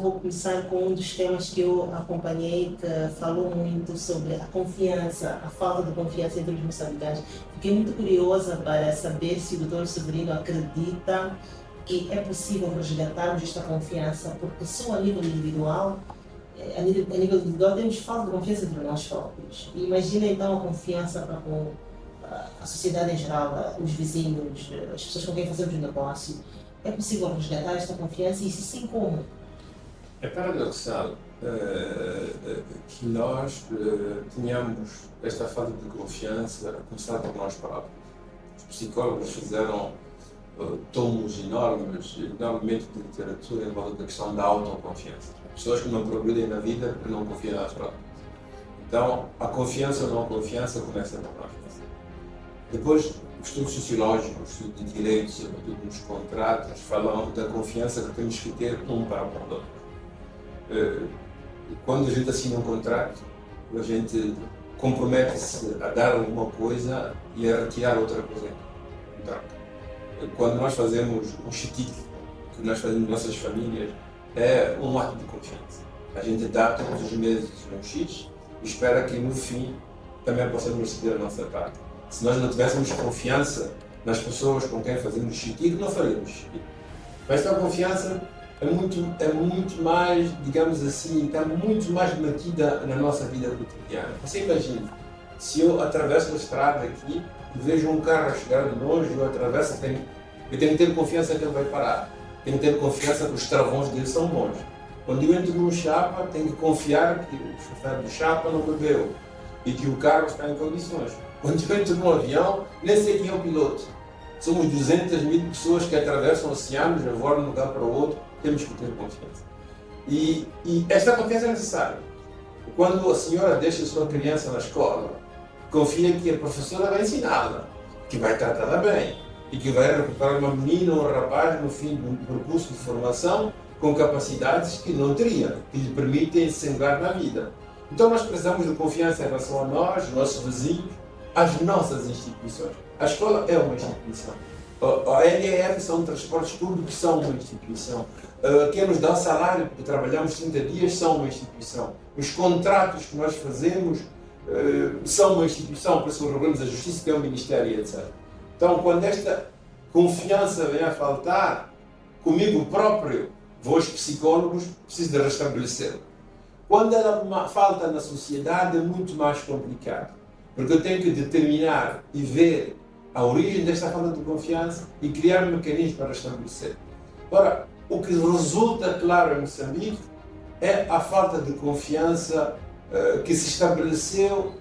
vou começar com um dos temas que eu acompanhei, que falou muito sobre a confiança, a falta de confiança entre os moçambicanos. Fiquei muito curiosa para saber se o Dr. Severino acredita que é possível resgatarmos esta confiança, porque só a nível individual, temos falta de confiança entre nós próprios. E imagina então a confiança para com a sociedade em geral, os vizinhos, as pessoas com quem fazemos negócio. É possível resgatar esta confiança e se sim, como? É paradoxal que nós tenhamos esta falta de confiança a começar por nós próprios. Os psicólogos fizeram tomos enormemente de literatura em volta da questão da autoconfiança. Pessoas que não progridem na vida porque não confiam nas próprias. Então, a confiança ou não confiança começa por nós. Depois, estudos sociológicos, estudos de direito, sobretudo nos contratos, falam da confiança que temos que ter um para o outro. Quando a gente assina um contrato, a gente compromete-se a dar alguma coisa e a retirar outra coisa em troca. Quando nós fazemos um chitique, que nós fazemos nas nossas famílias, é um ato de confiança. A gente dá todos os meses um X e espera que no fim também possamos receber a nossa parte. Se nós não tivéssemos confiança nas pessoas com quem fazemos chitique, não faríamos chitique. Mas esta confiança é muito mais, digamos assim, está muito mais metida na nossa vida cotidiana. Você imagina, se eu atravesso a estrada aqui e vejo um carro a chegar de longe, eu atravesso, eu tenho que ter confiança que ele vai parar. Tenho que ter confiança que os travões dele são bons. Quando eu entro num chapa, tenho que confiar que o chofer do chapa não bebeu e que o carro está em condições. Quando eu entro num avião, nem sei quem é o piloto. Somos 200.000 pessoas que atravessam oceanos, voam de um lugar para o outro, temos que ter confiança. E esta confiança é necessária. Quando a senhora deixa a sua criança na escola, confia que a professora vai ensiná-la, que vai tratá-la bem e que vai recuperar uma menina ou um rapaz no fim de um percurso de formação com capacidades que não teria, que lhe permitem se engrar na vida. Então nós precisamos de confiança em relação a nós, nossos vizinhos, às nossas instituições. A escola é uma instituição. A LEF são transportes públicos, são uma instituição. Quem nos dá salário, porque trabalhamos 30 dias, são uma instituição. Os contratos que nós fazemos são uma instituição, por isso recorremos à Justiça, que é um Ministério, etc. Então, quando esta confiança vem a faltar, comigo próprio, vou aos psicólogos, preciso de restabelecer. Quando ela falta na sociedade, é muito mais complicado, porque eu tenho que determinar e ver a origem desta falta de confiança e criar mecanismos para restabelecer. Ora, o que resulta claro em Moçambique é a falta de confiança que se estabeleceu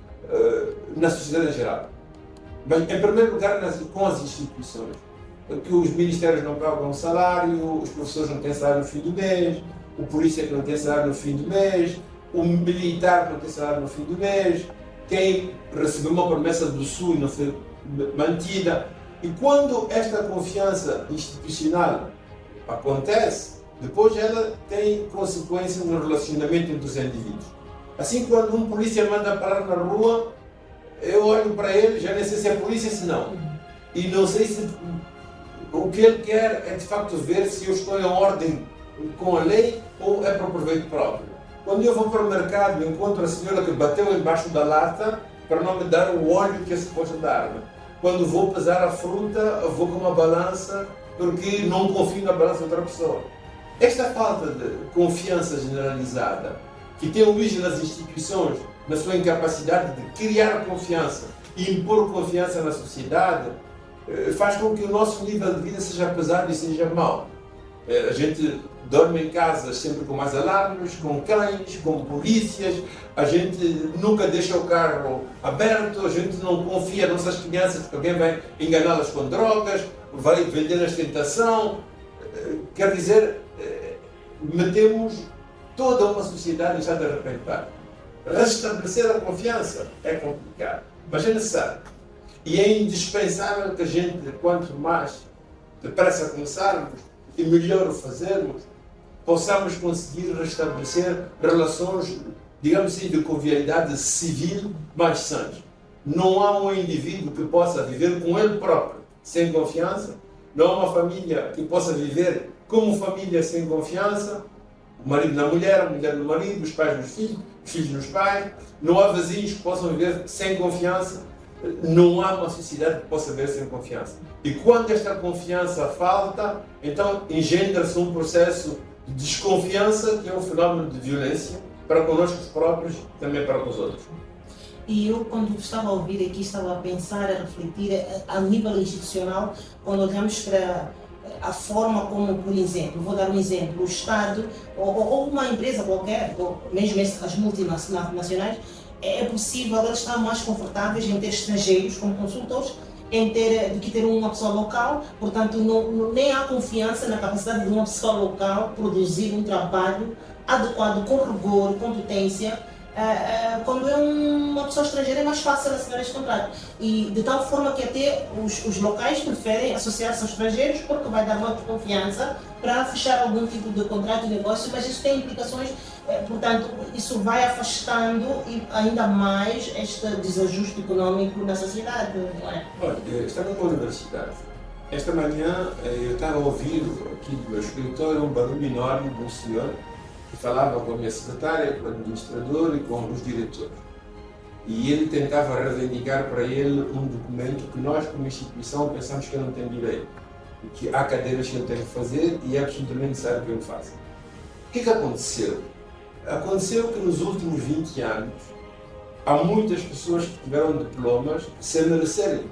na sociedade em geral. Mas, em primeiro lugar, com as instituições, que os ministérios não pagam salário, os professores não têm salário no fim do mês, o polícia que não tem salário no fim do mês, o militar que não tem salário no fim do mês, quem recebeu uma promessa do Sul e não foi mantida. E quando esta confiança institucional acontece, depois ela tem consequências no relacionamento entre os indivíduos. Assim, quando um polícia manda parar na rua, eu olho para ele, já nem sei se é polícia ou se não. E não sei se o que ele quer é de facto ver se eu estou em ordem com a lei ou é para o proveito próprio. Quando eu vou para o mercado, encontro a senhora que bateu embaixo da lata para não me dar o óleo que é suposto dar-me. Quando vou pesar a fruta, vou com uma balança porque não confio na balança de outra pessoa. Esta falta de confiança generalizada, que tem origem nas instituições, na sua incapacidade de criar confiança e impor confiança na sociedade, faz com que o nosso nível de vida seja pesado e seja mau. A gente dorme em casa sempre com mais alarmes, com cães, com polícias, a gente nunca deixa o carro aberto, a gente não confia nas nossas crianças porque alguém vai enganá-las com drogas, vai vender-as tentação. Quer dizer, metemos toda uma sociedade em estado de arrepentar. Restabelecer a confiança é complicado, mas é necessário. E é indispensável que a gente, quanto mais depressa começarmos e melhor o fazermos, possamos conseguir restabelecer relações, digamos assim, de convivialidade civil mais sãs. Não há um indivíduo que possa viver com ele próprio sem confiança, não há uma família que possa viver como família sem confiança, O marido na mulher, a mulher no marido, os pais nos filhos, os filhos nos pais. Não há vizinhos que possam viver sem confiança. Não há uma sociedade que possa viver sem confiança. E quando esta confiança falta, então engendra-se um processo de desconfiança, que é um fenómeno de violência para connosco próprios e também para com os outros. E eu, quando estava a ouvir aqui, estava a pensar, a refletir a nível institucional, quando olhamos para a forma como, por exemplo, vou dar um exemplo, o Estado ou uma empresa qualquer, ou mesmo as multinacionais, é possível eles estar mais confortáveis em ter estrangeiros como consultores do que ter uma pessoa local, portanto nem há confiança na capacidade de uma pessoa local produzir um trabalho adequado, com rigor, competência. Quando é uma pessoa estrangeira é mais fácil assinar este contrato, e de tal forma que até os locais preferem associar-se aos estrangeiros porque vai dar mais confiança para fechar algum tipo de contrato de negócio, mas isso tem implicações, portanto isso vai afastando ainda mais este desajuste econômico na sociedade, não é? Olha, estava na universidade. Esta manhã eu estava a ouvir aqui do meu escritório um barulho enorme de um senhor que falava com a minha secretária, com o administrador e com os diretores. E ele tentava reivindicar para ele um documento que nós, como instituição, pensamos que ele não tem direito. E que há cadeiras que ele tem que fazer e é absolutamente necessário que ele faça. O que aconteceu? Aconteceu que nos últimos 20 anos há muitas pessoas que tiveram diplomas sem merecerem,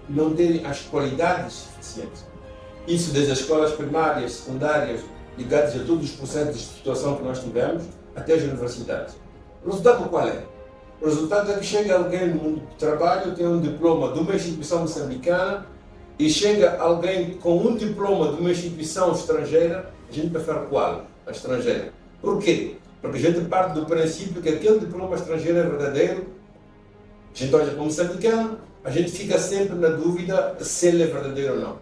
não terem as qualidades suficientes. Isso desde as escolas primárias, secundárias, ligados a todos os processos de situação que nós tivemos, até as universidades. O resultado qual é? O resultado é que chega alguém no mundo do trabalho, tem um diploma de uma instituição moçambicana, e chega alguém com um diploma de uma instituição estrangeira, a gente prefere qual? A estrangeira. Por quê? Porque a gente parte do princípio que aquele diploma estrangeiro é verdadeiro. A gente olha para o moçambicano, a gente fica sempre na dúvida se ele é verdadeiro ou não.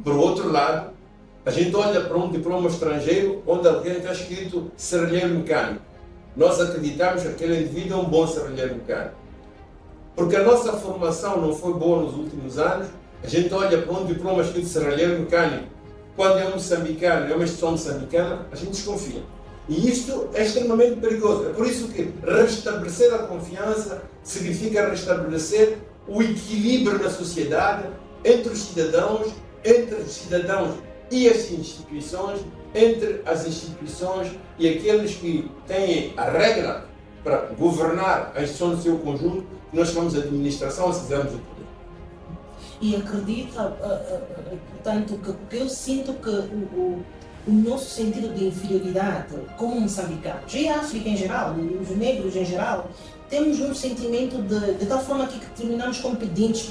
Por outro lado, a gente olha para um diploma estrangeiro onde alguém está escrito serralheiro mecânico. Nós acreditamos que aquele indivíduo é um bom serralheiro mecânico. Porque a nossa formação não foi boa nos últimos anos, a gente olha para um diploma escrito serralheiro mecânico, quando é um moçambicano, é uma instituição moçambicana, a gente desconfia. E isto é extremamente perigoso. É por isso que restabelecer a confiança significa restabelecer o equilíbrio na sociedade entre os cidadãos e as instituições, entre as instituições e aqueles que têm a regra para governar a instituição no seu conjunto, que nós chamamos de administração, se quisermos o poder. E acredita, portanto, que eu sinto que o nosso sentido de inferioridade como moçambicanos, e a África em geral, os negros em geral, temos um sentimento de tal forma que terminamos como pedintes,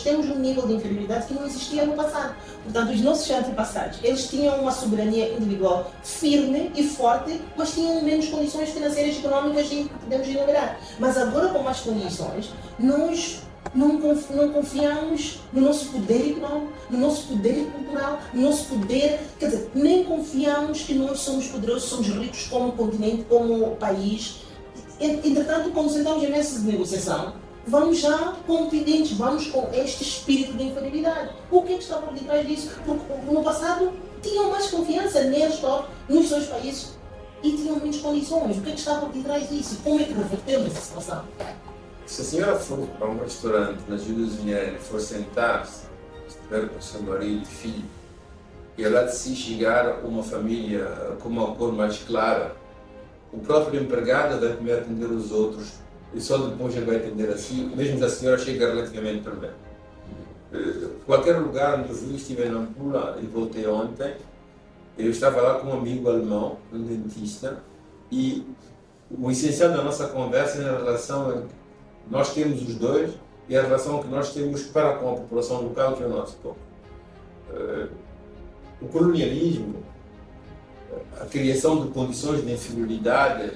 temos um nível de inferioridade que não existia no passado. Portanto, os nossos antepassados, eles tinham uma soberania individual firme e forte, mas tinham menos condições financeiras e económicas que podemos enumerar. Mas agora, com mais condições, nós não confiamos no nosso poder económico, no nosso poder cultural, no nosso poder, quer dizer, nem confiamos que nós somos poderosos, somos ricos como continente, como país. Entretanto, quando sentamos em mesa de negociação, vamos já com pedintes, vamos com este espírito de inferioridade. O que é que está por detrás disso? Porque no passado tinham mais confiança neles próprios, nos seus países, e tinham menos condições. O que é que está por detrás disso? Como é que revertemos essa situação? Se a senhora for para um restaurante na Judas Vinheira e for sentar-se, estiver com o seu marido e filho, e lá de si chegar uma família com uma cor mais clara, o próprio empregado vai primeiro atender os outros e só depois ele vai atender a si, mesmo que a senhora chegue relativamente bem. Qualquer lugar onde eu fui, estive em Nampula e voltei ontem, eu estava lá com um amigo alemão, um dentista, e o essencial da nossa conversa é na relação entre nós temos os dois e a relação que nós temos para com a população local, que é o nosso povo. O colonialismo, a criação de condições de inferioridade,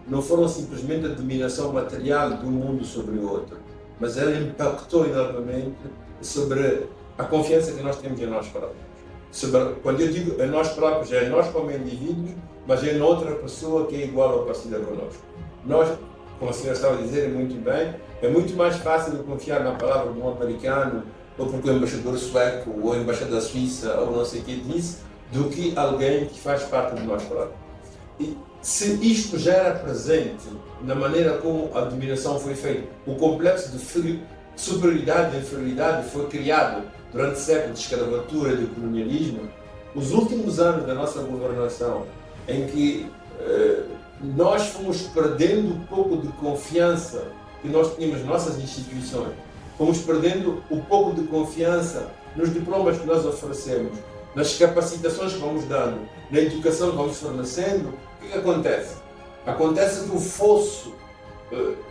não foram simplesmente a dominação material de um mundo sobre o outro, mas ela impactou enormemente sobre a confiança que nós temos em nós próprios. Quando eu digo em nós próprios, é nós como indivíduos, mas é noutra pessoa que é igual ou parecida connosco. Nós, como a senhora estava a dizer muito bem, é muito mais fácil de confiar na palavra de um americano, ou porque o embaixador sueco, ou a embaixada suíça, ou não sei o que disse, do que alguém que faz parte de nós próprios. E se isto já era presente na maneira como a dominação foi feita, o complexo de superioridade e inferioridade foi criado durante séculos de escravatura e de colonialismo, os últimos anos da nossa governação, em que nós fomos perdendo um pouco de confiança que nós tínhamos nas nossas instituições, fomos perdendo um pouco de confiança nos diplomas que nós oferecemos, nas capacitações que vamos dando, na educação que vamos fornecendo. O que acontece? Acontece que o fosso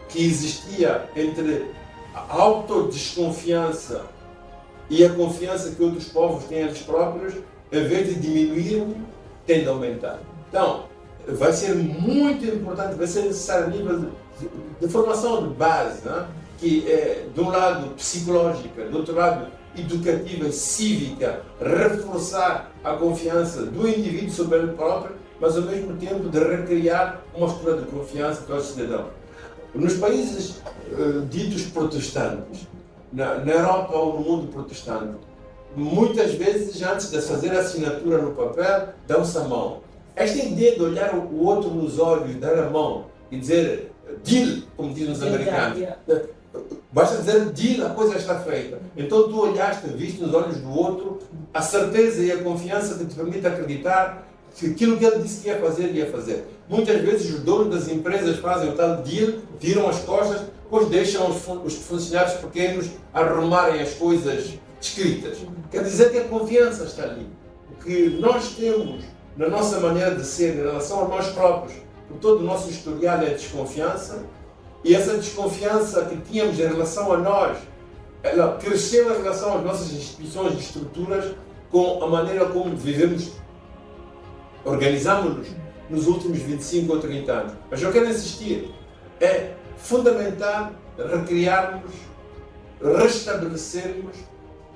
que existia entre a autodesconfiança e a confiança que outros povos têm a eles próprios, em vez de diminuir, tende a aumentar. Então, vai ser muito importante, vai ser necessário a nível de formação de base, né? Que é, de um lado, psicológica, do outro lado, educativa e cívica, reforçar a confiança do indivíduo sobre ele próprio, mas ao mesmo tempo de recriar uma estrutura de confiança para os cidadãos. Nos países ditos protestantes, na Europa ou no mundo protestante, muitas vezes, antes de fazer a assinatura no papel, dão-se a mão. Esta ideia de olhar o outro nos olhos, dar a mão e dizer deal, como dizem os americanos, basta dizer deal, a coisa está feita. Então tu olhaste, viste nos olhos do outro a certeza e a confiança que te permite acreditar que aquilo que ele disse que ia fazer, ia fazer. Muitas vezes os donos das empresas fazem o tal deal, viram as costas, depois deixam os funcionários pequenos arrumarem as coisas escritas. Quer dizer que a confiança está ali. O que nós temos na nossa maneira de ser, em relação a nós próprios, por todo o nosso historial é desconfiança, e essa desconfiança que tínhamos em relação a nós, ela cresceu em relação às nossas instituições e estruturas com a maneira como vivemos, organizamos-nos nos últimos 25 ou 30 anos. Mas eu quero insistir, é fundamental recriarmos, restabelecermos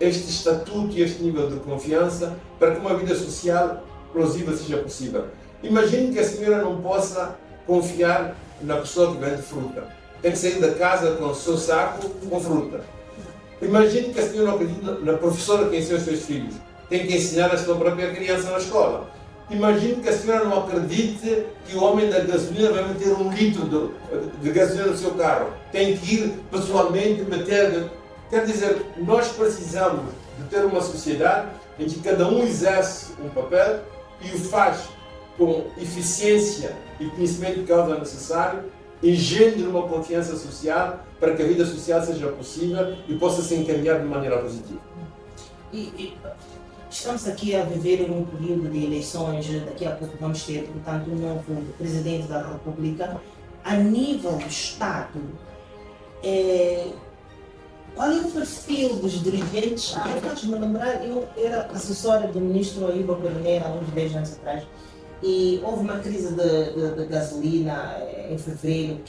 este estatuto e este nível de confiança para que uma vida social plausível seja possível. Imagine que a senhora não possa confiar na pessoa que vende fruta. Tem que sair da casa com o seu saco com fruta. Imagine que a senhora não acredita na professora que ensina os seus filhos. Tem que ensinar a sua própria criança na escola. Imagine que a senhora não acredite que o homem da gasolina vai meter 1 litro de gasolina no seu carro. Tem que ir pessoalmente meter. Quer dizer, nós precisamos de ter uma sociedade em que cada um exerce um papel e o faz com eficiência e conhecimento de causa necessário, engendre uma confiança social para que a vida social seja possível e possa se encaminhar de maneira positiva. Estamos aqui a viver um período de eleições, daqui a pouco vamos ter, portanto, um novo presidente da República. A nível do Estado, qual é o perfil dos dirigentes? Faz-me lembrar, eu era assessora do ministro Aíba Coroneira há uns 10 anos atrás, e houve uma crise de gasolina em fevereiro,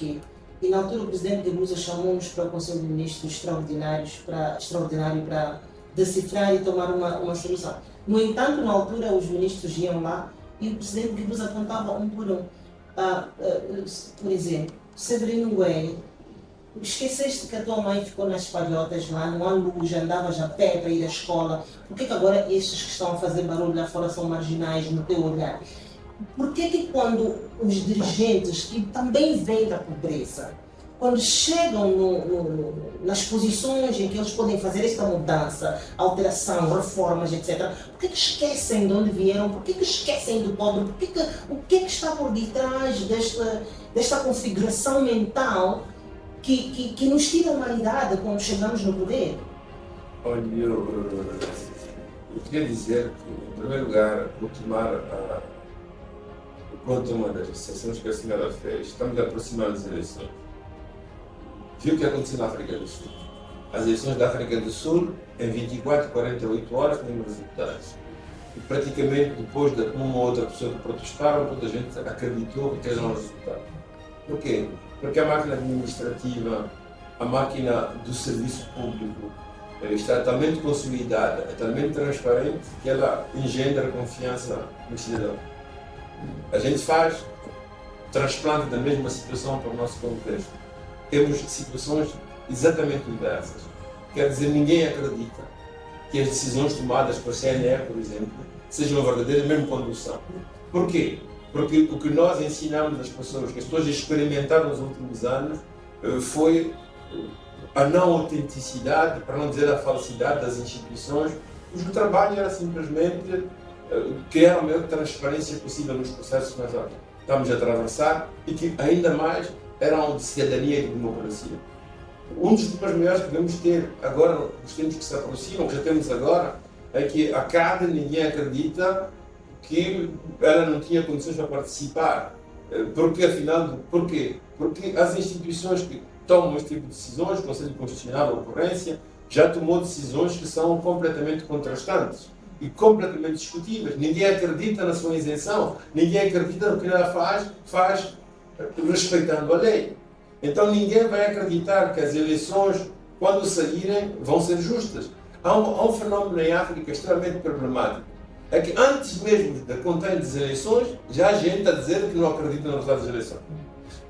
e na altura o presidente de Lusa chamou-nos para o Conselho de Ministros extraordinário para decifrar e tomar uma solução. No entanto, na altura os ministros iam lá e o presidente de Lusa apontava um por um. Por exemplo, Severino Gueye, esqueceste que a tua mãe ficou nas palhotas lá, não há luz, andavas a pé para ir à escola. Por que agora estes que estão a fazer barulho lá fora são marginais no teu olhar? Por que quando os dirigentes, que também vêm da pobreza, quando chegam nas posições em que eles podem fazer esta mudança, alteração, reformas, etc., por que esquecem de onde vieram? Por que esquecem do pobre? O que está por detrás desta configuração mental que nos tira a humanidade quando chegamos no poder? Olha, eu queria dizer que, em primeiro lugar, vou tomar conta uma das exceções que a senhora fez. Estamos a aproximar das eleições. Viu o que aconteceu na África do Sul? As eleições da África do Sul, em 24, 48 horas, têm resultados. E praticamente depois de uma ou outra pessoa que protestaram, toda a gente acreditou que tinham resultados. Por quê? Porque a máquina administrativa, a máquina do serviço público, está talmente consolidada, é talmente transparente, que ela engendra confiança no cidadão. A gente faz transplante da mesma situação para o nosso contexto. Temos situações exatamente diversas. Quer dizer, ninguém acredita que as decisões tomadas por CNE, por exemplo, sejam verdadeiras, mesmo quando são. Por quê? Porque o que nós ensinamos às pessoas, que as pessoas experimentaram nos últimos anos, foi a não autenticidade, para não dizer a falsidade das instituições, cujo trabalho era simplesmente criar a maior transparência possível nos processos que nós estamos a atravessar e que ainda mais eram de cidadania e de democracia. Um dos problemas maiores que devemos ter agora, nos tempos que se aproximam, que já temos agora, é que a CAD ninguém acredita que ela não tinha condições para participar. Porque, afinal, porquê? Porque as instituições que tomam este tipo de decisões, o Conselho Constitucional, a ocorrência, já tomou decisões que são completamente contrastantes e completamente discutíveis. Ninguém acredita na sua isenção, ninguém acredita no que ela faz respeitando a lei. Então ninguém vai acreditar que as eleições, quando saírem, vão ser justas. Há um fenómeno em África extremamente problemático. É que antes mesmo da contagem das eleições, já há gente a dizer que não acredita no resultado das eleições.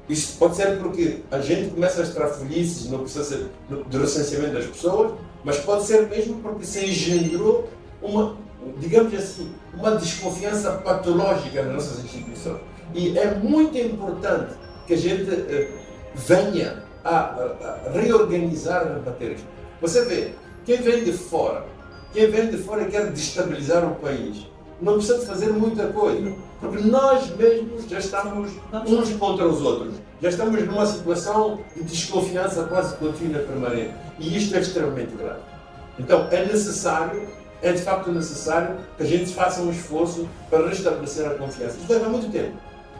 Isso pode ser porque a gente começa a extrafolhices no processo do recenseamento das pessoas, mas pode ser mesmo porque se engendrou uma, digamos assim, uma desconfiança patológica nas nossas instituições. E é muito importante que a gente venha a reorganizar e rebater isto. Você vê, quem vem de fora e quer destabilizar o país, não precisa de fazer muita coisa, porque nós mesmos já estamos uns contra os outros. Já estamos numa situação de desconfiança quase contínua e permanente. E isto é extremamente grave. Então é de facto necessário que a gente faça um esforço para restabelecer a confiança. Isto vai levar muito tempo.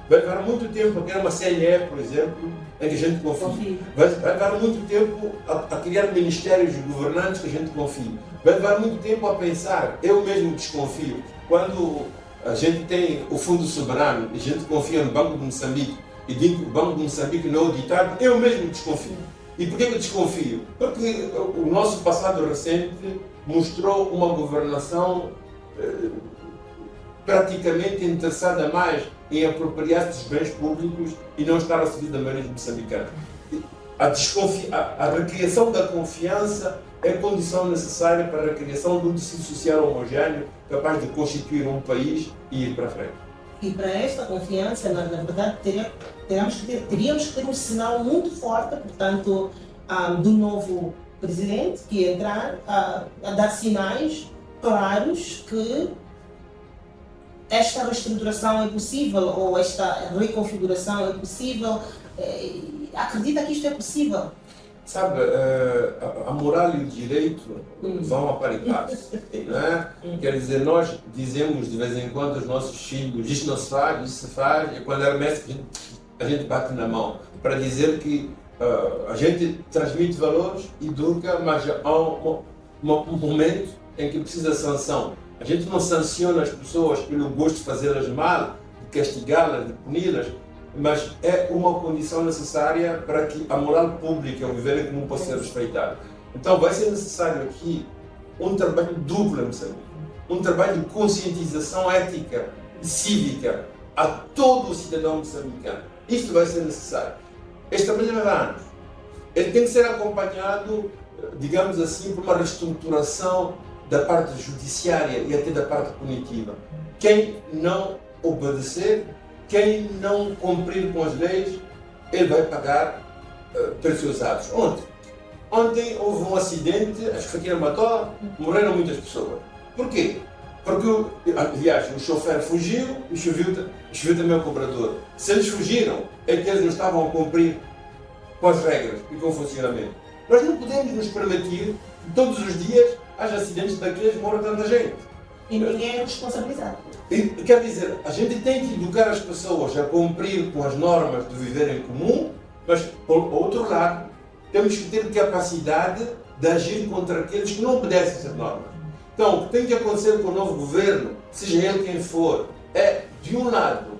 Vai levar muito tempo a criar uma CNE, por exemplo, em que a gente confie. Vai levar muito tempo a criar ministérios governantes que a gente confie. Vai levar muito tempo a pensar, eu mesmo desconfio. Quando a gente tem o Fundo Soberano e a gente confia no Banco de Moçambique e digo que o Banco de Moçambique não é auditado, eu mesmo desconfio. E por que eu desconfio? Porque o nosso passado recente mostrou uma governação praticamente interessada mais em apropriar-se dos bens públicos e não estar a servir da maioria moçambicana. A recriação da confiança é condição necessária para a criação de um tecido social homogéneo capaz de constituir um país e ir para frente. E para esta confiança, na verdade, teríamos que ter um sinal muito forte, portanto, do novo presidente que ia entrar a dar sinais claros que esta reestruturação é possível ou esta reconfiguração é possível. Acredita que isto é possível? Sabe, a moral e o direito vão a par e passo, não é? Quer dizer, nós dizemos de vez em quando aos nossos filhos, isto não se faz, isto se faz, e quando é remédio a gente bate na mão, para dizer que a gente transmite valores, educa, mas há um momento em que precisa de sanção. A gente não sanciona as pessoas pelo gosto de fazê-las mal, de castigá-las, de puni-las, mas é uma condição necessária para que a moral pública e o viver em comum possa ser respeitado. Então vai ser necessário aqui um trabalho duplo em Moçambique, um trabalho de conscientização ética e cívica a todo o cidadão moçambicano. Isto vai ser necessário. Este trabalho vai dar anos. Ele tem que ser acompanhado, digamos assim, por uma reestruturação da parte judiciária e até da parte punitiva. Quem não obedecer, quem não cumprir com as leis, ele vai pagar pelos atos. Ontem houve um acidente, acho que foi aqui na Matola, morreram muitas pessoas. Por quê? Porque, aliás, o chofer fugiu e choveu também o cobrador. Se eles fugiram, é que eles não estavam a cumprir com as regras e com o funcionamento. Nós não podemos nos permitir que todos os dias haja acidentes daqueles, morra tanta gente. E ninguém é responsabilizado. Quer dizer, a gente tem que educar as pessoas a cumprir com as normas do viver em comum, mas, por outro lado, temos que ter capacidade de agir contra aqueles que não obedecem essas normas. Então, o que tem que acontecer com o novo governo, seja ele quem for, é, de um lado,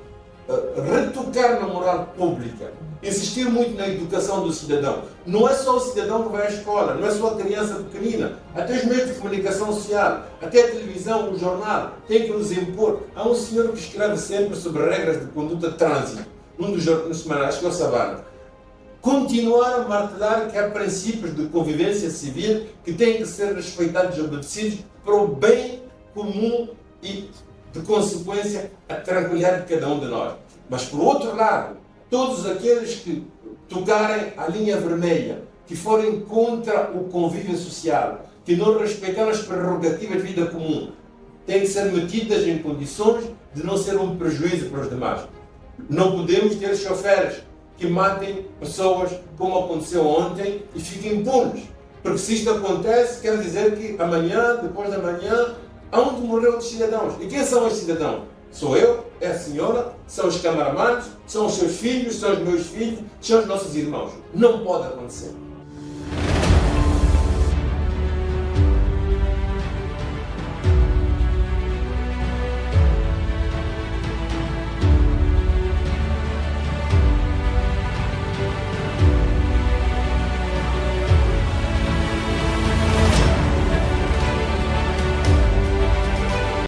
retocar na moral pública, insistir muito na educação do cidadão. Não é só o cidadão que vai à escola, não é só a criança pequenina, até os meios de comunicação social, até a televisão, o jornal, tem que nos impor. Há um senhor que escreve sempre sobre regras de conduta de trânsito, num dos jornais semanais, que é o Savana. Continuar a martelar que há princípios de convivência civil que têm que ser respeitados e obedecidos para o bem comum e de consequência, a tranquilidade de cada um de nós. Mas, por outro lado, todos aqueles que tocarem a linha vermelha, que forem contra o convívio social, que não respeitam as prerrogativas de vida comum, têm que ser metidas em condições de não ser um prejuízo para os demais. Não podemos ter choferes que matem pessoas como aconteceu ontem e fiquem impunes. Porque se isto acontece, quer dizer que amanhã, depois da manhã, há onde morrer outros cidadãos. E quem são esses cidadãos? Sou eu, é a senhora, são os camaramanos, são os seus filhos, são os meus filhos, são os nossos irmãos. Não pode acontecer.